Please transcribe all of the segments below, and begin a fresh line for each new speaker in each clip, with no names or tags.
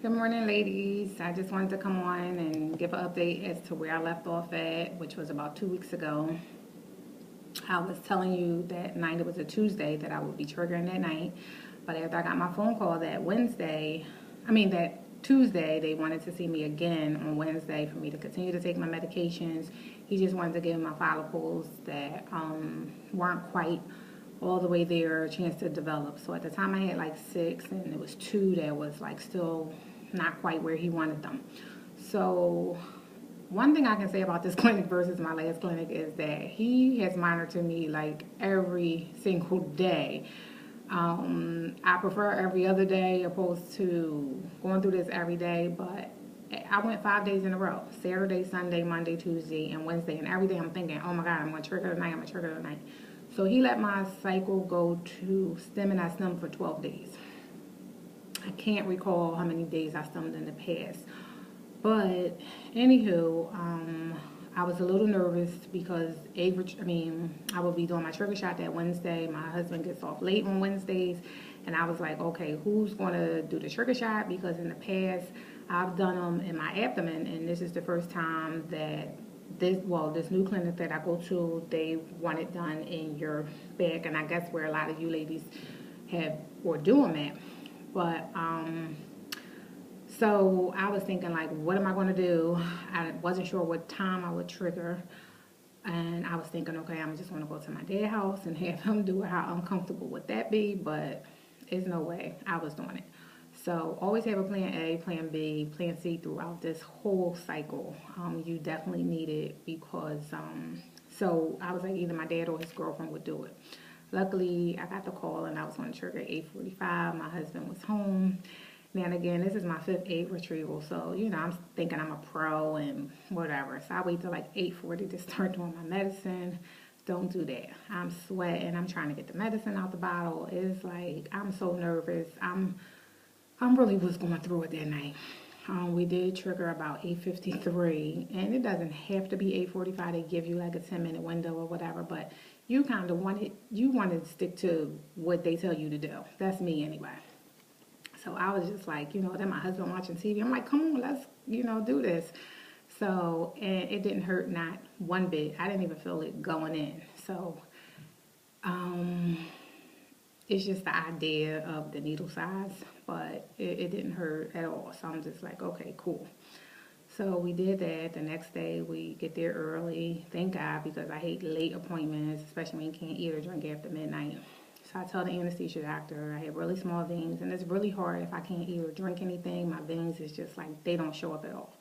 Good morning, ladies. I just wanted to come on and give an update as to where I left off at, which was about 2 weeks ago. I was telling you that night, it was a Tuesday, that I would be triggering that night. But after I got my phone call that Tuesday, they wanted to see me again on Wednesday for me to continue to take my medications. He just wanted to give my follicles that weren't quite all the way there a chance to develop. So at the time I had like 6, and it was 2 that was like still not quite where he wanted them. So one thing I can say about this clinic versus my last clinic is that he has monitored me like every single day. I prefer every other day opposed to going through this every day, but I went 5 days in a row: Saturday, Sunday, Monday, Tuesday, and Wednesday. And every day I'm thinking, oh my God, I'm going to trigger tonight, I'm going to trigger tonight. So he let my cycle go to stem, and I stemmed for 12 days. I can't recall how many days I stemmed in the past. But anywho, I was a little nervous because I will be doing my trigger shot that Wednesday. My husband gets off late on Wednesdays, and I was like, okay, who's going to do the trigger shot? Because in the past, I've done them in my abdomen, and this is the first time that this new clinic that I go to, they want it done in your back, and I guess where a lot of you ladies have or do them at. But so I was thinking, like, what am I going to do? I wasn't sure what time I would trigger. And I was thinking, okay, I'm just going to go to my dad's house and have him do it. How uncomfortable would that be? But there's no way I was doing it. So always have a plan A, plan B, plan C throughout this whole cycle. You definitely need it because, so I was like, either my dad or his girlfriend would do it. Luckily, I got the call and I was going to trigger at 8:45. My husband was home. Then again, this is my 5th egg retrieval, so I'm thinking I'm a pro and whatever. So I wait till like 8:40 to start doing my medicine. Don't do that. I'm sweating. I'm trying to get the medicine out the bottle. It's like I'm so nervous. I'm really was going through it that night. We did trigger about 8:53, and it doesn't have to be 8:45. They give you like a 10-minute window or whatever, but you kind of want to stick to what they tell you to do. That's me anyway. So I was just like, then my husband watching TV. I'm like, come on, let's, do this. So, and it didn't hurt, not one bit. I didn't even feel it going in. So, it's just the idea of the needle size, but it didn't hurt at all. So I'm just like, okay, cool. So we did that. The next day we get there early. Thank God, because I hate late appointments, especially when you can't eat or drink after midnight. So I tell the anesthesia doctor I have really small veins, and it's really hard if I can't eat or drink anything. My veins is just like, they don't show up at all.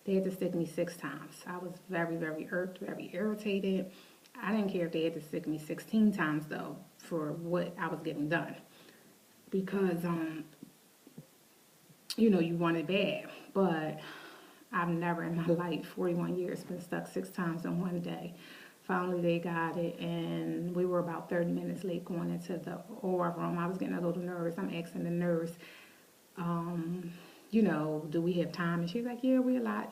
They had to stick me 6 times. I was very, very irked, very irritated. I didn't care if they had to stick me 16 times, though, for what I was getting done. Because, you want it bad. But I've never in my life, 41 years, been stuck 6 times in one day. Finally, they got it, and we were about 30 minutes late going into the OR room. I was getting a little nervous. I'm asking the nurse, do we have time? And she's like, yeah, we allot,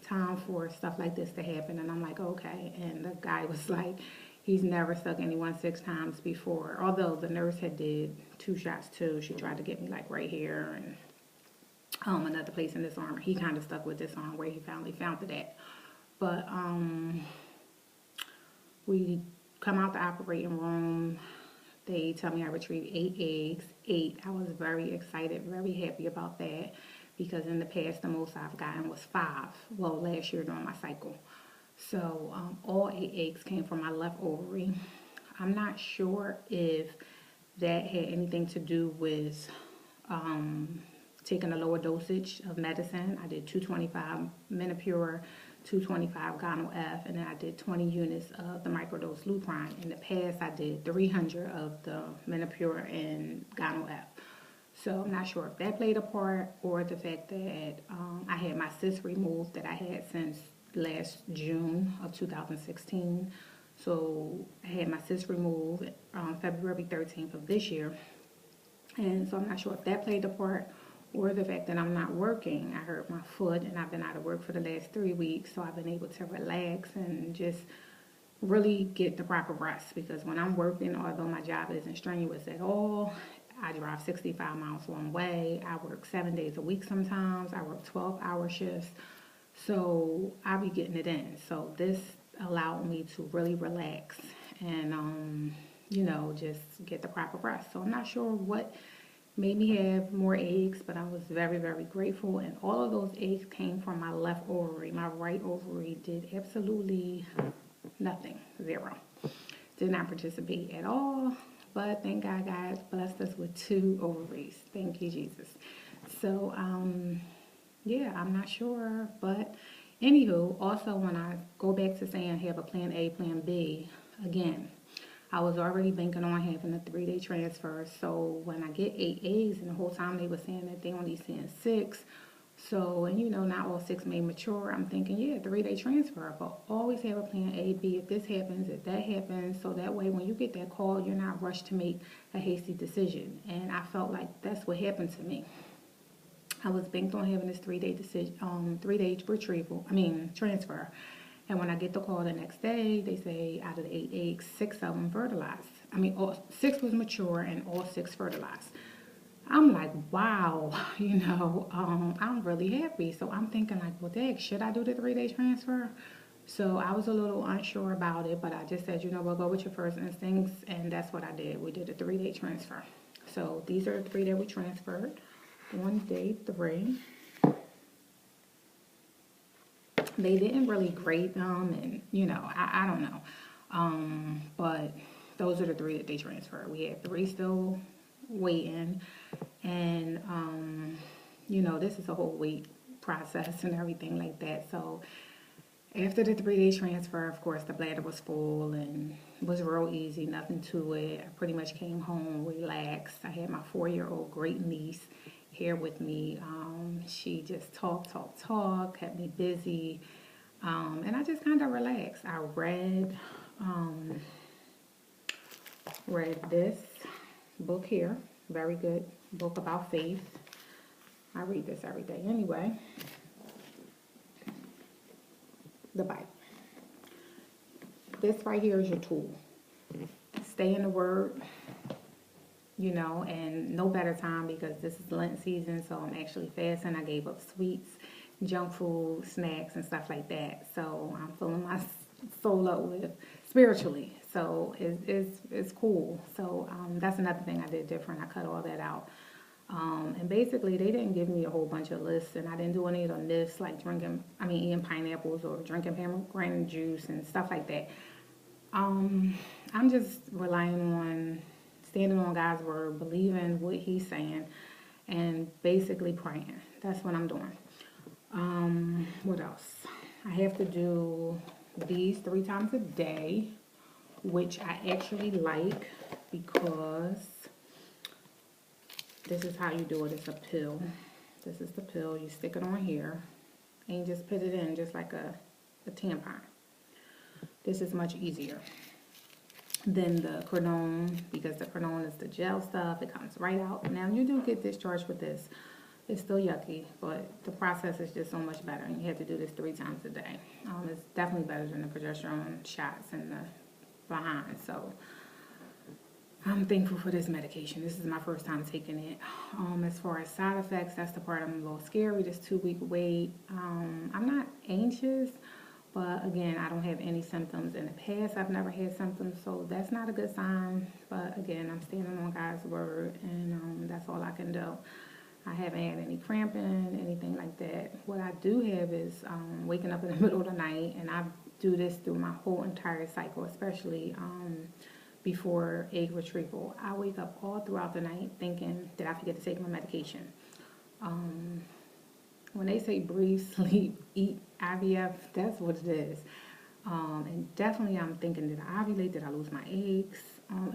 time for stuff like this to happen. And I'm like, okay. And the guy was like, he's never stuck anyone 6 times before. Although the nurse had did 2 shots too. She tried to get me like right here and another place in this arm. He kind of stuck with this arm where he finally found it at. But we come out the operating room. They tell me I retrieved 8 eggs. 8. I was very excited, very happy about that, because in the past the most I've gotten was 5. Well, last year during my cycle. So all 8 eggs came from my left ovary. I'm not sure if that had anything to do with taking a lower dosage of medicine. I did 225 Menopur, 225 Gano F, and then I did 20 units of the microdose Lupron. In the past, I did 300 of the Menopur and Gano F. So I'm not sure if that played a part, or the fact that I had my cyst removed that I had since last June of 2016. So I had my cyst removed on February 13th of this year. And so I'm not sure if that played a part, or the fact that I'm not working. I hurt my foot, and I've been out of work for the last 3 weeks, so I've been able to relax and just really get the proper rest. Because when I'm working, although my job isn't strenuous at all, I drive 65 miles one way. I work 7 days a week sometimes. I work 12-hour shifts. So I be getting it in. So this allowed me to really relax and, just get the proper rest. So I'm not sure what made me have more eggs, but I was very, very grateful. And all of those eggs came from my left ovary. My right ovary did absolutely nothing, zero. Did not participate at all. But thank God, God blessed us with 2 ovaries. Thank you, Jesus. So, yeah, I'm not sure. But anywho, also when I go back to saying have a plan A, plan B, again, I was already banking on having a 3-day transfer. So when I get 8 eggs, and the whole time they were saying that they only seeing 6. So, and not all 6 may mature. I'm thinking, yeah, 3-day transfer. But always have a plan A, B, if this happens, if that happens. So that way when you get that call, you're not rushed to make a hasty decision. And I felt like that's what happened to me. I was banked on having this 3-day decision, 3-day transfer. And when I get the call the next day, they say out of the 8 eggs, 6 of them fertilized. All 6 was mature and all 6 fertilized. I'm like, wow, I'm really happy. So I'm thinking like, well, dang, should I do the 3-day transfer? So I was a little unsure about it, but I just said, we'll go with your first instincts. And that's what I did. We did a 3-day transfer. So these are the 3 that we transferred on day 3. They didn't really grade them, and I don't know, but those are the 3 that they transferred. We had 3 still waiting, and this is a whole wait process and everything like that. So after the 3-day transfer, of course, the bladder was full and it was real easy, nothing to it. I pretty much came home relaxed. I had my 4-year-old great niece here with me. She just talked, kept me busy, and I just kind of relaxed. I read this book here, very good book about faith. I read this every day anyway. The Bible. This right here is your tool. Stay in the Word. And no better time because this is Lent season, so I'm actually fasting. I gave up sweets, junk food, snacks, and stuff like that. So I'm filling my soul up with spiritually. So it's cool. So that's another thing I did different. I cut all that out. And basically, they didn't give me a whole bunch of lists, and I didn't do any of the lists like eating pineapples or drinking pomegranate juice and stuff like that. I'm just relying on standing on God's word, believing what he's saying, and basically praying. That's what I'm doing. What else? I have to do these 3 times a day, which I actually like because this is how you do it. It's a pill. This is the pill. You stick it on here, and you just put it in just like a tampon. This is much easier than the cordone, because the cordone is the gel stuff. It comes right out. Now, you do get discharged with this. It's still yucky, but the process is just so much better. And you have to do this 3 times a day. It's definitely better than the progesterone shots and the behind. So I'm thankful for this medication. This is my first time taking it. As far as side effects, that's the part I'm a little scary. This 2-week wait. I'm not anxious. But again, I don't have any symptoms. In the past, I've never had symptoms, so that's not a good sign. But again, I'm standing on God's word, and that's all I can do. I haven't had any cramping, anything like that. What I do have is waking up in the middle of the night, and I do this through my whole entire cycle, especially before egg retrieval. I wake up all throughout the night thinking, did I forget to take my medication? When they say breathe, sleep, eat, IVF, that's what it is. And definitely I'm thinking, did I ovulate? Did I lose my eggs?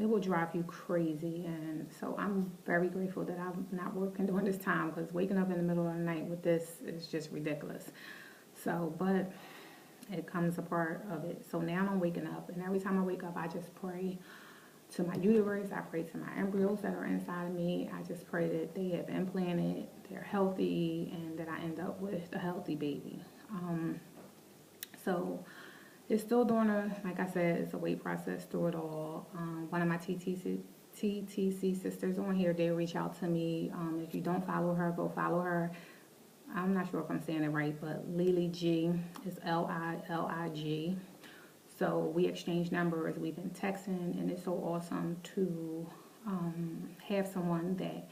It will drive you crazy. And so I'm very grateful that I'm not working during this time, because waking up in the middle of the night with this is just ridiculous. So, but it comes a part of it. So now I'm waking up, and every time I wake up, I just pray to my uterus. I pray to my embryos that are inside of me. I just pray that they have implanted, they're healthy, and that I end up with a healthy baby. So it's still doing like I said, it's a wait process through it all. One of my TTC Sisters on here. They reach out to me. If you don't follow her, go follow her. I'm not sure if I'm saying it right, but Lily G is Lilig. So we exchange numbers. We've been texting, and it's so awesome to have someone that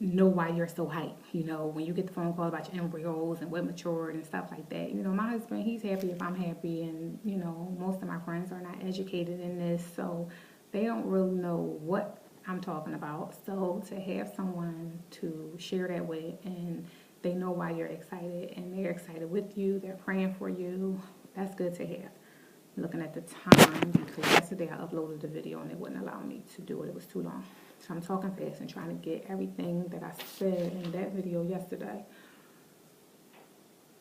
know why you're so hyped. You know, when you get the phone call about your embryos and what matured and stuff like that. You know, my husband, he's happy if I'm happy, and you know, most of my friends are not educated in this, so they don't really know what I'm talking about. So to have someone to share that with, and they know why you're excited, and they're excited with you, they're praying for you, that's good to have. Looking at the time, because yesterday I uploaded the video and it wouldn't allow me to do it. It was too long. So I'm talking fast and trying to get everything that I said in that video yesterday.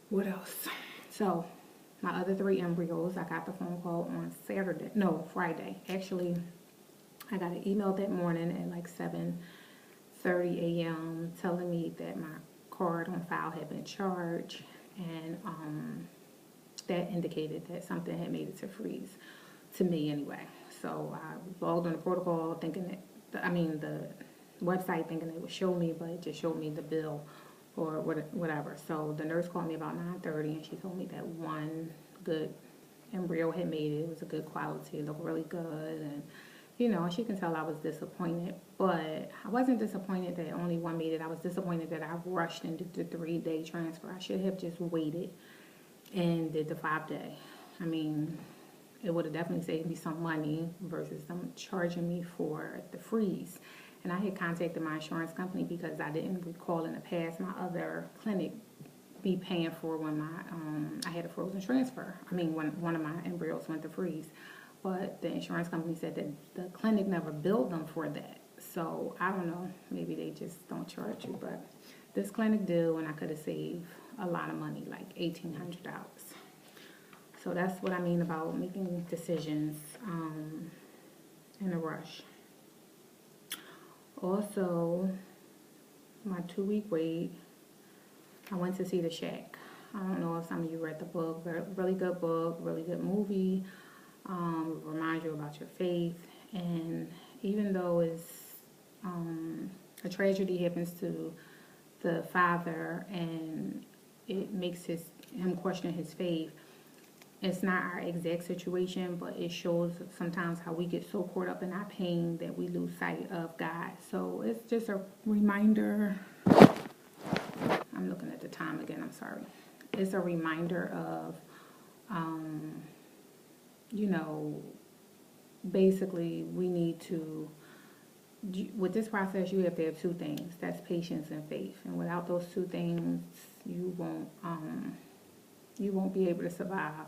What else? So my other 3 embryos, I got the phone call on Friday. Actually, I got an email that morning at like 7:30 a.m. telling me that my card on file had been charged, and that indicated that something had made it to freeze, to me anyway. So I logged on the protocol thinking that, the website thinking it would show me, but it just showed me the bill or whatever. So the nurse called me about 9:30, and she told me that one good embryo had made it. It was a good quality, it looked really good, and you know, she can tell I was disappointed, but I wasn't disappointed that only one made it. I was disappointed that I rushed and did the 3-day transfer. I should have just waited and did the 5-day. I mean, it would have definitely saved me some money versus them charging me for the freeze. And I had contacted my insurance company because I didn't recall in the past my other clinic be paying for when I had a frozen transfer. I mean, when one of my embryos went to freeze. But the insurance company said that the clinic never billed them for that. So I don't know, maybe they just don't charge you, but this clinic did, and I could have saved a lot of money, like $1,800. So that's what I mean about making decisions in a rush. Also, my 2-week wait, I went to see The Shack. I don't know if some of you read the book, really good book, really good movie. Remind you about your faith, and even though it's a tragedy happens to the father and it makes him question his faith, it's not our exact situation, but it shows sometimes how we get so caught up in our pain that we lose sight of God. So it's just a reminder. I'm looking at the time again, I'm sorry. It's a reminder of you know, basically we need to, with this process, you have to have 2 things. That's patience and faith. And without those 2 things, you won't be able to survive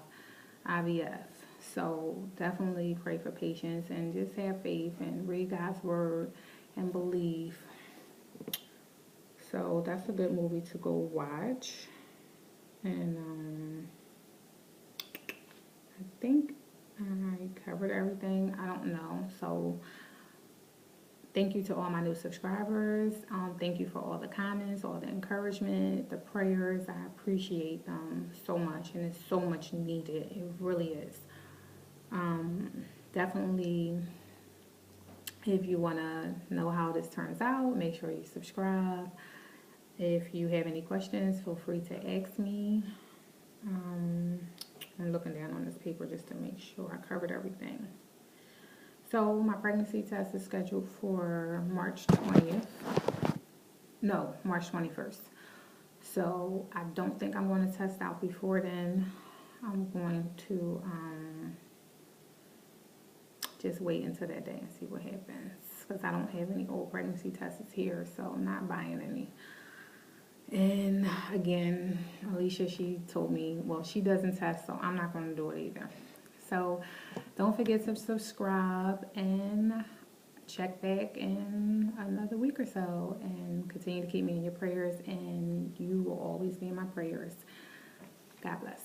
IVF. So definitely pray for patience and just have faith and read God's word and believe. So that's a good movie to go watch. And I think I covered everything. I don't know. So thank you to all my new subscribers. Thank you for all the comments, all the encouragement, the prayers. I appreciate them so much, and it's so much needed. It really is. Definitely, if you want to know how this turns out, make sure you subscribe. If you have any questions, feel free to ask me. I'm looking down on this paper just to make sure I covered everything. So my pregnancy test is scheduled for March 20th. No, March 21st. So I don't think I'm going to test out before then. I'm going to just wait until that day and see what happens. Because I don't have any old pregnancy tests here, so I'm not buying any. And again, Alicia, she told me, well, she doesn't test, so I'm not going to do it either. So don't forget to subscribe and check back in another week or so, and continue to keep me in your prayers, and you will always be in my prayers. God bless.